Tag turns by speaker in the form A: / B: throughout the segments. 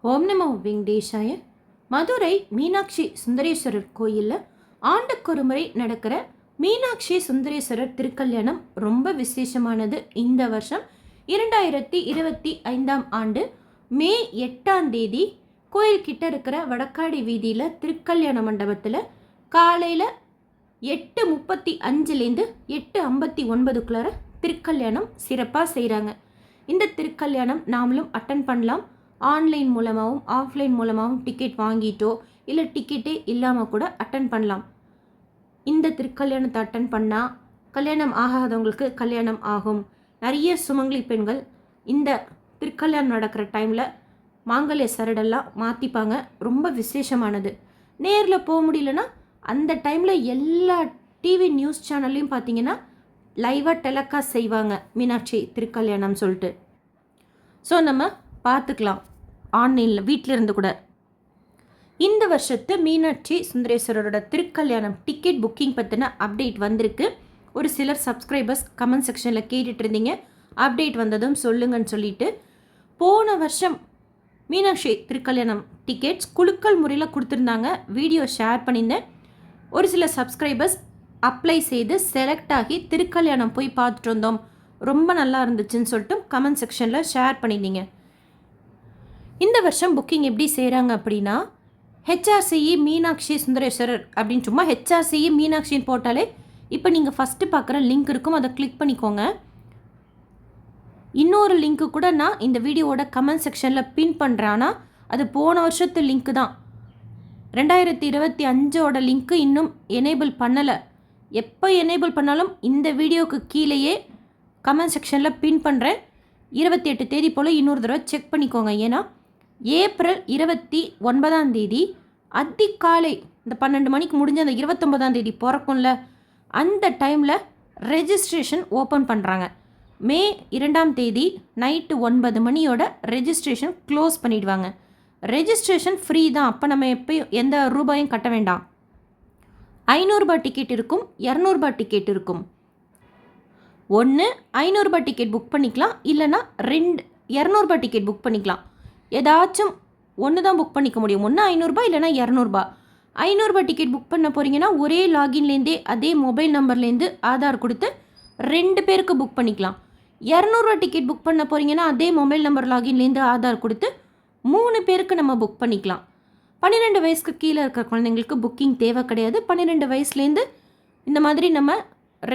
A: ஓம் நமோ வெங்கடேஷாய. மதுரை மீனாட்சி சுந்தரேஸ்வரர் கோயிலில் ஆண்டுக்கொரு முறை நடக்கிற மீனாட்சி சுந்தரேஸ்வரர் திருக்கல்யாணம் ரொம்ப விசேஷமானது. இந்த வருஷம் 2025 ஆண்டு மே 8 கோயில்கிட்ட இருக்கிற வடக்காடி வீதியில் திருக்கல்யாண மண்டபத்தில் காலையில் 8:35 8:59 திருக்கல்யாணம் சிறப்பாக செய்கிறாங்க. இந்த திருக்கல்யாணம் நாமளும் அட்டன் பண்ணலாம். ஆன்லைன் மூலமாகவும் ஆஃப்லைன் மூலமாகவும் டிக்கெட் வாங்கிட்டோ இல்லை டிக்கெட்டே இல்லாமல் கூட அட்டன் பண்ணலாம். இந்த திருக்கல்யாணத்தை அட்டன் பண்ணால் கல்யாணம் ஆகாதவங்களுக்கு கல்யாணம் ஆகும். நிறைய சுமங்கலி பெண்கள் இந்த திருக்கல்யாணம் நடக்கிற டைமில் மாங்கல்ய சரடெல்லாம் மாற்றிப்பாங்க. ரொம்ப விசேஷமானது. நேரில் போக முடியலன்னா அந்த டைமில் எல்லா டிவி நியூஸ் சேனல்லையும் பார்த்தீங்கன்னா லைவாக டெலகாஸ்ட் செய்வாங்க மீனாட்சி திருக்கல்யாணம் சொல்லிட்டு. ஸோ நம்ம பார்த்துக்கலாம் ஆன்லைனில் வீட்டில் இருந்து கூட. இந்த வருஷத்து மீனாட்சி சுந்தரேஸ்வரரோட திருக்கல்யாணம் டிக்கெட் புக்கிங் பற்றின அப்டேட் வந்திருக்கு. ஒரு சிலர் சப்ஸ்கிரைபர்ஸ் கமெண்ட் செக்ஷனில் கேட்டுட்டு இருந்தீங்க, அப்டேட் வந்ததும் சொல்லுங்கன்னு சொல்லிட்டு. போன வருஷம் மீனாட்சி திருக்கல்யாணம் டிக்கெட்ஸ் குலுக்கல் முறையில் கொடுத்துருந்தாங்க. வீடியோ ஷேர் பண்ணியிருந்தேன். ஒரு சில சப்ஸ்கிரைபர்ஸ் அப்ளை செய்து செலக்ட் ஆகி திருக்கல்யாணம் போய் பார்த்துட்டு வந்தோம், ரொம்ப நல்லா இருந்துச்சுன்னு சொல்லிட்டு கமெண்ட் செக்ஷனில் ஷேர் பண்ணியிருந்தீங்க. இந்த வருஷம் புக்கிங் எப்படி செய்கிறாங்க அப்படின்னா, ஹெச்ஆர்சிஇ மீனாட்சி சுந்தரேஸ்வரர் அப்படின்னு சும்மா ஹெச்ஆர்சிஇ மீனாட்சின்னு போட்டாலே இப்போ நீங்கள் ஃபஸ்ட்டு பார்க்குற லிங்க் இருக்கும், அதை கிளிக் பண்ணிக்கோங்க. இன்னொரு லிங்க்கு கூட நான் இந்த வீடியோவோட கமெண்ட் செக்ஷனில் பின் பண்ணுறேன். ஆனால் அது போன வருஷத்து லிங்க்கு தான். 2025 லிங்க்கு இன்னும் எனேபிள் பண்ணலை. எப்போ எனேபிள் பண்ணாலும் இந்த வீடியோவுக்கு கீழேயே கமெண்ட் செக்ஷனில் பின் பண்ணுறேன். 28 போல் இன்னொரு தடவை செக் பண்ணிக்கோங்க. ஏன்னா ஏப்ரல் 29 அதிகாலை இந்த 12 மணிக்கு முடிஞ்ச அந்த 29 பிறக்கும்ல, அந்த டைமில் ரெஜிஸ்ட்ரேஷன் ஓப்பன் பண்ணுறாங்க. மே 2 நைட்டு 9 மணியோட ரெஜிஸ்ட்ரேஷன் க்ளோஸ் பண்ணிவிடுவாங்க. ரெஜிஸ்ட்ரேஷன் ஃப்ரீ தான். அப்போ நம்ம எப்பயும் எந்த ரூபாயும் கட்ட வேண்டாம். 500 ரூபாய் டிக்கெட் இருக்கும், 200 ரூபாய் டிக்கெட் இருக்கும். ஒன்று 500 ரூபாய் டிக்கெட் புக் பண்ணிக்கலாம், இல்லைனா 200 ரூபாய் டிக்கெட் புக் பண்ணிக்கலாம். ஏதாச்சும் ஒன்று தான் புக் பண்ணிக்க முடியும். ஒன்று 500 ரூபாய் இல்லைனா 200 ரூபாய். 500 ரூபாய் டிக்கெட் புக் பண்ண போகிறீங்கன்னா ஒரே லாகின்லேருந்தே அதே மொபைல் நம்பர்லேருந்து ஆதார் கொடுத்து 2 பேருக்கு புக் பண்ணிக்கலாம். 200 ரூபாய் டிக்கெட் புக் பண்ண போகிறீங்கன்னா அதே மொபைல் நம்பர் லாகின்லேருந்து ஆதார் கொடுத்து 3 பேருக்கு நம்ம புக் பண்ணிக்கலாம். 12 வயசுக்கு கீழே இருக்கிற குழந்தைங்களுக்கு புக்கிங் தேவை கிடையாது. 12 வயசுலேருந்து இந்த மாதிரி நம்ம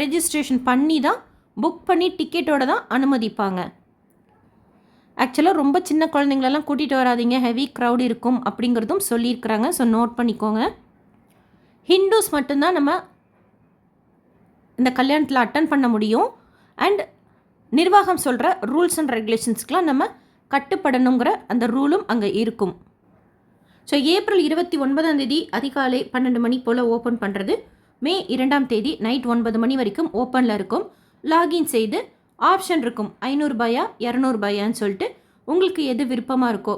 A: ரெஜிஸ்ட்ரேஷன் பண்ணி தான் புக் பண்ணி டிக்கெட்டோடு தான் அனுமதிப்பாங்க. ஆக்சுவலாக ரொம்ப சின்ன குழந்தைங்களெல்லாம் கூட்டிகிட்டு வராதிங்க, ஹெவி க்ரௌட் இருக்கும் அப்படிங்கிறதும் சொல்லியிருக்கிறாங்க. ஸோ நோட் பண்ணிக்கோங்க. ஹிந்துஸ் மட்டும்தான் நம்ம இந்த கல்யாணத்தில் அட்டன் பண்ண முடியும். அண்ட் நிர்வாகம் சொல்கிற ரூல்ஸ் அண்ட் ரெகுலேஷன்ஸ்க்கெலாம் நம்ம கட்டுப்படணுங்கிற அந்த ரூலும் அங்கே இருக்கும். ஸோ ஏப்ரல் 29 அதிகாலை 12 மணி போல் ஓப்பன் பண்ணுறது. மே 2 நைட் 9 மணி வரைக்கும் ஓப்பனில் இருக்கும். லாகின் செய்து ஆப்ஷன் இருக்கும், 500 ரூபாயா 200 ரூபாயான்னு சொல்லிட்டு உங்களுக்கு எது விருப்பமாக இருக்கோ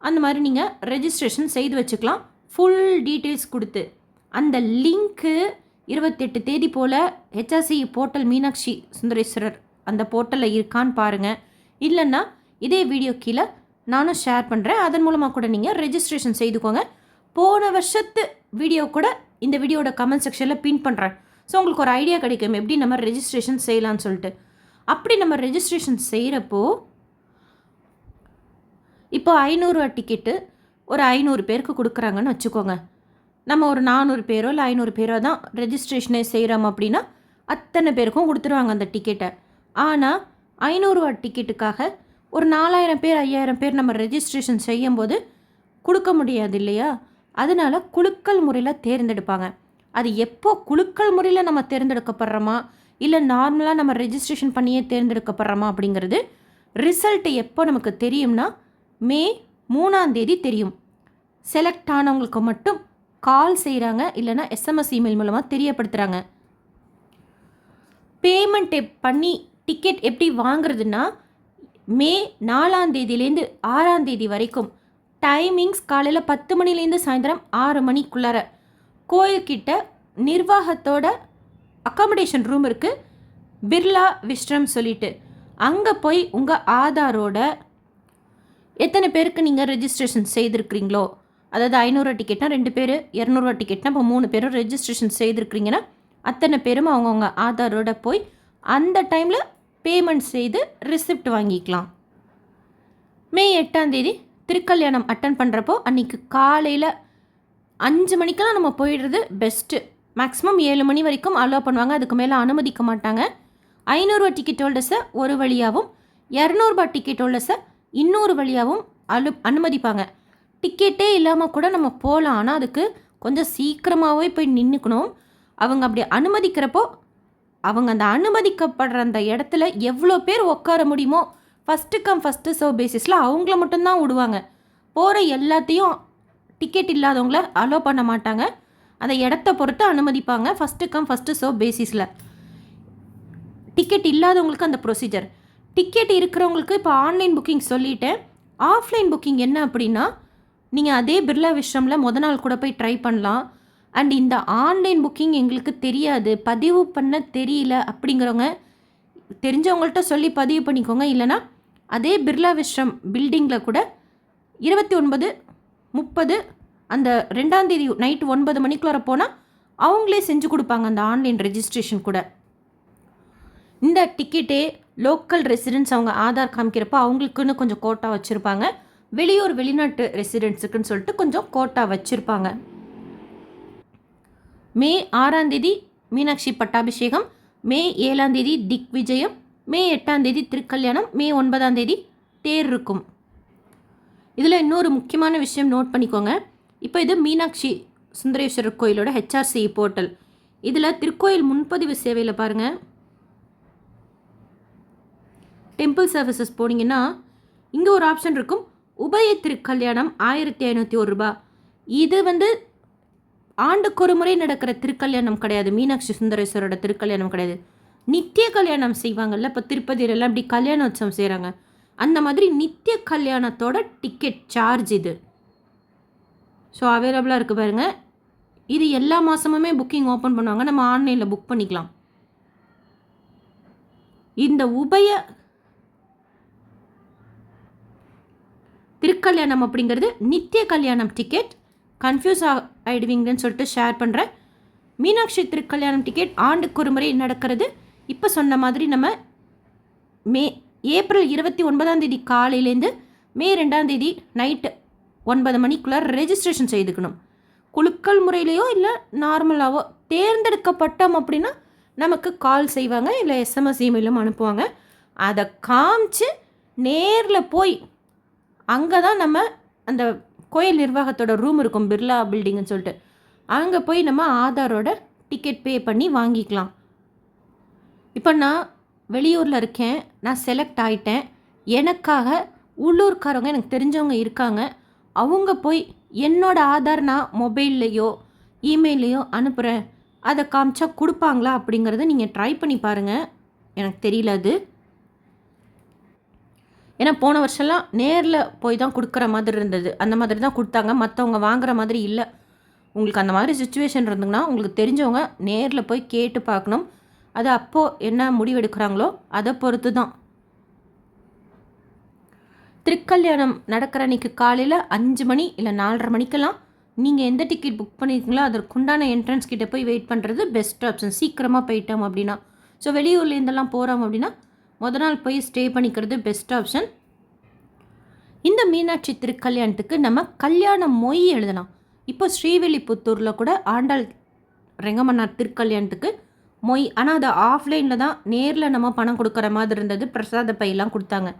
A: அந்த மாதிரி நீங்கள் ரெஜிஸ்ட்ரேஷன் செய்து வச்சுக்கலாம். ஃபுல் டீட்டெயில்ஸ் கொடுத்து அந்த லிங்க்கு 28 போல் ஹெச்ஆர்சி போர்ட்டல் மீனாட்சி சுந்தரேஸ்வரர் அந்த போர்ட்டலில் இருக்கான்னு பாருங்கள். இல்லைன்னா இதே வீடியோ கீழே நானும் ஷேர் பண்ணுறேன், அதன் மூலமாக கூட நீங்கள் ரெஜிஸ்ட்ரேஷன் செய்துக்கோங்க. போன வருஷத்து வீடியோ கூட இந்த வீடியோட கமெண்ட் செக்ஷனில் பின் பண்ணுறேன். ஸோ உங்களுக்கு ஒரு ஐடியா கிடைக்கும் எப்படி நம்ம ரெஜிஸ்ட்ரேஷன் செய்யலான்னு சொல்லிட்டு. அப்படி நம்ம ரெஜிஸ்ட்ரேஷன் செய்கிறப்போ இப்போ 500 ரூபா டிக்கெட்டு ஒரு 500 பேருக்கு கொடுக்குறாங்கன்னு வச்சுக்கோங்க. நம்ம ஒரு 400 பேரோ இல்லை 500 பேரோ தான் ரெஜிஸ்ட்ரேஷனே செய்கிறோம் அப்படின்னா அத்தனை பேருக்கும் கொடுத்துருவாங்க அந்த டிக்கெட்டை. ஆனால் 500 ரூபா டிக்கெட்டுக்காக ஒரு 4000 பேர் 5000 பேர் நம்ம ரெஜிஸ்ட்ரேஷன் செய்யும்போது கொடுக்க முடியாது இல்லையா? அதனால் குலுக்கல் முறையில் தேர்ந்தெடுப்பாங்க. அது எப்போ குலுக்கல் முறையில் நம்ம தேர்ந்தெடுக்கப்படுறோமா இல்லை நார்மலாக நம்ம ரெஜிஸ்ட்ரேஷன் பண்ணியே தேர்ந்தெடுக்கப்படுறோமா அப்படிங்கிறது ரிசல்ட்டு எப்போ நமக்கு தெரியும்னா மே 3 தெரியும். செலக்ட் ஆனவங்களுக்கு மட்டும் கால் செய்கிறாங்க, இல்லைனா SMS இமெயில் மூலமாக தெரியப்படுத்துகிறாங்க. பேமெண்ட் பண்ணி டிக்கெட் எப்படி வாங்குறதுன்னா மே 4 6 வரைக்கும் டைமிங்ஸ் காலையில் 10 மணிலேருந்து சாயந்தரம் 6 மணிக்குள்ளார கோயில்கிட்ட நிர்வாகத்தோட அக்காமடேஷன் ரூம் இருக்குது, பிர்லா விஸ்ரம் சொல்லிட்டு. அங்கே போய் உங்கள் ஆதாரோட எத்தனை பேருக்கு நீங்கள் ரெஜிஸ்ட்ரேஷன் செய்திருக்கிறீங்களோ, அதாவது 500 டிக்கெட்னா 2 பேர், 200 டிக்கெட்னா இப்போ 3 பேரும் ரெஜிஸ்ட்ரேஷன் செய்திருக்கிறீங்கன்னா அத்தனை பேரும் அவங்கவுங்க ஆதாரோட போய் அந்த டைமில் பேமெண்ட் செய்து ரிசிப்ட் வாங்கிக்கலாம். மே 8 திருக்கல்யாணம் அட்டன் பண்ணுறப்போ அன்றைக்கி காலையில் 5 மணிக்கெல்லாம் நம்ம போயிடுறது பெஸ்ட்டு. மேக்ஸிமம் 7 மணி வரைக்கும் அலோவ் பண்ணுவாங்க, அதுக்கு மேலே அனுமதிக்க மாட்டாங்க. 500 டிக்கெட் ஹோல்டர்ஸை ஒரு வழியாகவும் 200 டிக்கெட் ஹோல்டர்ஸை இன்னொரு வழியாகவும் அனுமதிப்பாங்க. டிக்கெட்டே இல்லாமல் கூட நம்ம போகலாம், ஆனால் அதுக்கு கொஞ்சம் சீக்கிரமாகவே போய் நின்றுக்கணும். அவங்க அப்படி அனுமதிக்கிறப்போ அவங்க அந்த அனுமதிக்கப்படுற அந்த இடத்துல எவ்வளோ பேர் உட்கார முடியுமோ ஃபஸ்ட்டு கம் ஃபஸ்ட்டு சர்வ் பேசிஸில் அவங்கள மட்டும்தான் விடுவாங்க. போகிற எல்லாத்தையும் டிக்கெட் இல்லாதவங்கள அலோவ் பண்ண மாட்டாங்க. அந்த இடத்த பொறுத்து அனுமதிப்பாங்க. ஃபஸ்ட்டு கம் ஃபஸ்ட்டு சர்வ் பேசிஸில் டிக்கெட் இல்லாதவங்களுக்கு அந்த ப்ரொசீஜர். டிக்கெட் இருக்கிறவங்களுக்கு இப்போ ஆன்லைன் புக்கிங் சொல்லிட்டேன். ஆஃப்லைன் புக்கிங் என்ன அப்படின்னா, நீங்கள் அதே பிர்லா விஸ்ரமில் நாள் கூட போய் ட்ரை பண்ணலாம். அண்ட் இந்த ஆன்லைன் புக்கிங் எங்களுக்கு தெரியாது, பதிவு பண்ண தெரியல அப்படிங்கிறவங்க தெரிஞ்சவங்கள்ட்ட சொல்லி பதிவு பண்ணிக்கோங்க. இல்லைனா அதே பிர்லா விஸ்ரம் பில்டிங்கில் கூட 29, 30 அந்த 2 நைட்டு 9 மணிக்குள்ளார போனால் அவங்களே செஞ்சு கொடுப்பாங்க அந்த ஆன்லைன் ரெஜிஸ்ட்ரேஷன் கூட. இந்த டிக்கெட்டே லோக்கல் ரெசிடென்ட்ஸ் அவங்க ஆதார் காமிக்கிறப்போ அவங்களுக்குன்னு கொஞ்சம் கோட்டா வச்சுருப்பாங்க. வெளியூர் வெளிநாட்டு ரெசிடென்ட்ஸுக்குன்னு சொல்லிட்டு கொஞ்சம் கோட்டா வச்சுருப்பாங்க. மே 6 மீனாட்சி பட்டாபிஷேகம், மே 7 திக் விஜயம், மே 8 திருக்கல்யாணம், மே 9 தேர் இருக்கும். இதில் இன்னொரு முக்கியமான விஷயம் நோட் பண்ணிக்கோங்க. இப்போ இது மீனாட்சி சுந்தரேஸ்வரர் கோயிலோட HRC போர்ட்டல். இதில் திருக்கோயில் முன்பதிவு சேவையில் பாருங்கள், டெம்பிள் சர்வீசஸ் போனீங்கன்னா இங்கே ஒரு ஆப்ஷன் இருக்கும், உபய திருக்கல்யாணம் 1501 ரூபாய். இது ஆண்டுக்கு ஒரு முறை நடக்கிற திருக்கல்யாணம் கிடையாது, மீனாட்சி சுந்தரேஸ்வரோட திருக்கல்யாணம் கிடையாது. நித்திய கல்யாணம் செய்வாங்கள்ல, இப்போ திருப்பதியிலலாம் இப்படி கல்யாண உற்சவம் செய்கிறாங்க, அந்த மாதிரி நித்திய கல்யாணத்தோட டிக்கெட் சார்ஜ் இது. ஸோ அவைலபிளாக இருக்குது பாருங்கள். இது எல்லா மாதமுமே புக்கிங் ஓப்பன் பண்ணுவாங்க, நம்ம ஆன்லைனில் புக் பண்ணிக்கலாம். இந்த உபய திருக்கல்யாணம் அப்படிங்கிறது நித்திய கல்யாணம் டிக்கெட். கன்ஃபியூஸ் ஆகிடுவீங்கன்னு சொல்லிட்டு ஷேர் பண்ணுறேன். மீனாட்சி திருக்கல்யாணம் டிக்கெட் ஆண்டுக்கு ஒரு முறை நடக்கிறது. இப்போ சொன்ன மாதிரி நம்ம ஏப்ரல் 29 காலையிலேருந்து மே 2 நைட்டு 9 மணிக்குள்ளே ரெஜிஸ்ட்ரேஷன் செய்துக்கணும். குலுக்கல் முறையிலையோ இல்லை நார்மலாகவோ தேர்ந்தெடுக்கப்பட்டோம் அப்படின்னா நமக்கு கால் செய்வாங்க, இல்லை SMS இமெயிலும் அனுப்புவாங்க. அதை காமிச்சு நேரில் போய் அங்கே தான் நம்ம அந்த கோயில் நிர்வாகத்தோட ரூம் இருக்கும், பிர்லா பில்டிங்னு சொல்லிட்டு, அங்கே போய் நம்ம ஆதாரோட டிக்கெட் பே பண்ணி வாங்கிக்கலாம். இப்போ நான் வெளியூரில் இருக்கேன், நான் செலக்ட் ஆகிட்டேன், எனக்காக உள்ளூர்காரவங்க எனக்கு தெரிஞ்சவங்க இருக்காங்க, அவங்க போய் என்னோடய ஆதார் நான் மொபைல்லையோ இமெயிலையோ அனுப்புகிறேன், அதை காமிச்சா கொடுப்பாங்களா அப்படிங்கிறத நீங்கள் ட்ரை பண்ணி பாருங்கள். எனக்கு தெரியல அது, ஏன்னா போன வருஷம்லாம் நேரில் போய் தான் கொடுக்குற மாதிரி இருந்தது, அந்த மாதிரி தான் கொடுத்தாங்க, மற்றவங்க வாங்குற மாதிரி இல்லை. உங்களுக்கு அந்த மாதிரி சுச்சுவேஷன் இருந்ததுங்கன்னா உங்களுக்கு தெரிஞ்சவங்க நேரில் போய் கேட்டு பார்க்கணும். அது அப்போது என்ன முடிவெடுக்கிறாங்களோ அதை பொறுத்து தான். திருக்கல்யாணம் நடக்கிற அன்றைக்கி காலையில் 5 மணி இல்லை 4:30 மணிக்கெல்லாம் நீங்கள் எந்த டிக்கெட் புக் பண்ணியிருக்கீங்களோ அதற்குண்டான என்ட்ரன்ஸ் கிட்டே போய் வெயிட் பண்ணுறது பெஸ்ட் ஆப்ஷன், சீக்கிரமாக போயிட்டோம் அப்படின்னா. ஸோ வெளியூர்லேருந்தெல்லாம் போகிறோம் அப்படின்னா நாள் போய் ஸ்டே பண்ணிக்கிறது பெஸ்ட் ஆப்ஷன். இந்த மீனாட்சி திருக்கல்யாணத்துக்கு நம்ம கல்யாண மொய் எழுதலாம். இப்போ ஸ்ரீவில்லிபுத்தூரில் கூட ஆண்டாள் ரெங்கமன்னார் திருக்கல்யாணத்துக்கு மொய், ஆனால் அது ஆஃப்லைனில் தான், நேரில் நம்ம பணம் கொடுக்குற மாதிரி இருந்தது, பிரசாத பையெல்லாம் கொடுத்தாங்க.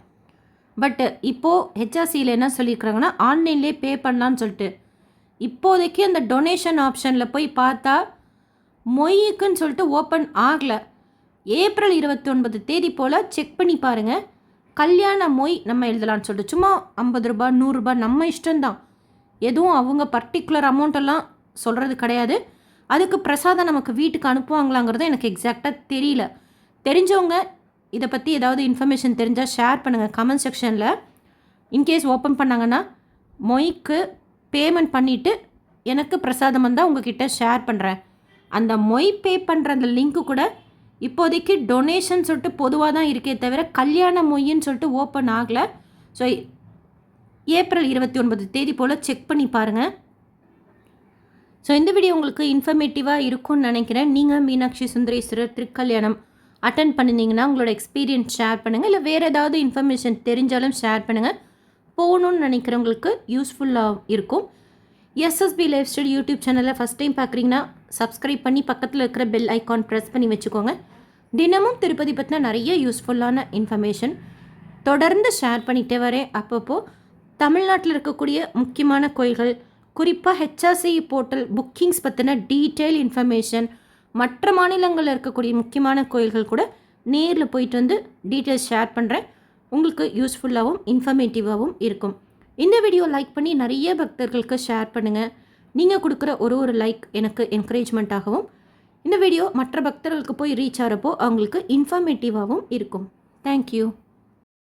A: பட்டு இப்போது HRCயில் என்ன சொல்லியிருக்கிறாங்கன்னா ஆன்லைன்லேயே பே பண்ணலான்னு சொல்லிட்டு. இப்போதைக்கு அந்த டொனேஷன் ஆப்ஷனில் போய் பார்த்தா மொய்க்குன்னு சொல்லிட்டு ஓப்பன் ஆகலை. ஏப்ரல் 29 போல் செக் பண்ணி பாருங்கள். கல்யாண மொய் நம்ம எழுதலான்னு சொல்லிட்டு சும்மா 50 ரூபா 100 ரூபாய் நம்ம இஷ்டம்தான், எதுவும் அவங்க பர்டிகுலர் அமௌண்ட்டெல்லாம் சொல்கிறது கிடையாது. அதுக்கு பிரசாதம் நமக்கு வீட்டுக்கு அனுப்புவாங்களாங்கிறது எனக்கு எக்ஸாக்டாக தெரியல. தெரிஞ்சவங்க இதை பற்றி ஏதாவது இன்ஃபர்மேஷன் தெரிஞ்சால் ஷேர் பண்ணுங்கள் கமெண்ட் செக்ஷனில். இன்கேஸ் ஓப்பன் பண்ணாங்கன்னா மொய்க்கு பேமெண்ட் பண்ணிவிட்டு எனக்கு பிரசாதம் வந்தால் உங்ககிட்ட ஷேர் பண்ணுறேன். அந்த மொய் பே பண்ணுற அந்த லிங்க்கு கூட இப்போதைக்கு டொனேஷன் சொல்லிட்டு பொதுவாக தான் இருக்கே தவிர கல்யாண மொய்ன்னு சொல்லிட்டு ஓப்பன் ஆகலை. ஸோ ஏப்ரல் 29 தேதி போல் செக் பண்ணி பாருங்கள். ஸோ இந்த வீடியோ உங்களுக்கு இன்ஃபர்மேட்டிவாக இருக்கும்னு நினைக்கிறேன். நீங்கள் மீனாட்சி சுந்தரேஸ்வரர் திருக்கல்யாணம் அட்டன் பண்ணியிருந்தீங்கன்னா உங்களோட எக்ஸ்பீரியன்ஸ் ஷேர் பண்ணுங்கள். இல்லை வேறு ஏதாவது இன்ஃபர்மேஷன் தெரிஞ்சாலும் ஷேர் பண்ணுங்கள். போகணுன்னு நினைக்கிறவங்களுக்கு யூஸ்ஃபுல்லாக இருக்கும். எஸ்எஸ்பி லைஃப் ஸ்டைல் யூடியூப் சேனலில் ஃபஸ்ட் டைம் பார்க்குறீங்கன்னா சப்ஸ்கிரைப் பண்ணி பக்கத்தில் இருக்கிற பெல் ஐக்கான் ப்ரெஸ் பண்ணி வச்சுக்கோங்க. தினமும் திருப்பதி பற்றின நிறைய யூஸ்ஃபுல்லான இன்ஃபர்மேஷன் தொடர்ந்து ஷேர் பண்ணிகிட்டே வரேன். அப்பப்போ தமிழ்நாட்டில் இருக்கக்கூடிய முக்கியமான கோயில்கள், குறிப்பாக ஹெச்ஆர்சி போர்ட்டல் புக்கிங்ஸ் பற்றின டீட்டெயில் இன்ஃபர்மேஷன், மற்ற மாநிலங்களில் இருக்கக்கூடிய முக்கியமான கோயில்கள் கூட நேரில் போயிட்டு வந்து டீட்டெயில்ஸ் ஷேர் பண்ணுறேன். உங்களுக்கு யூஸ்ஃபுல்லாகவும் இன்ஃபர்மேட்டிவாகவும் இருக்கும். இந்த வீடியோ லைக் பண்ணி நிறைய பக்தர்களுக்கு ஷேர் பண்ணுங்கள். நீங்கள் கொடுக்குற ஒரு லைக் எனக்கு என்கரேஜ்மெண்ட்டாகவும், இந்த வீடியோ மற்ற பக்தர்களுக்கு போய் ரீச் ஆகிறப்போ அவங்களுக்கு இன்ஃபர்மேட்டிவாகவும் இருக்கும். தேங்க்யூ.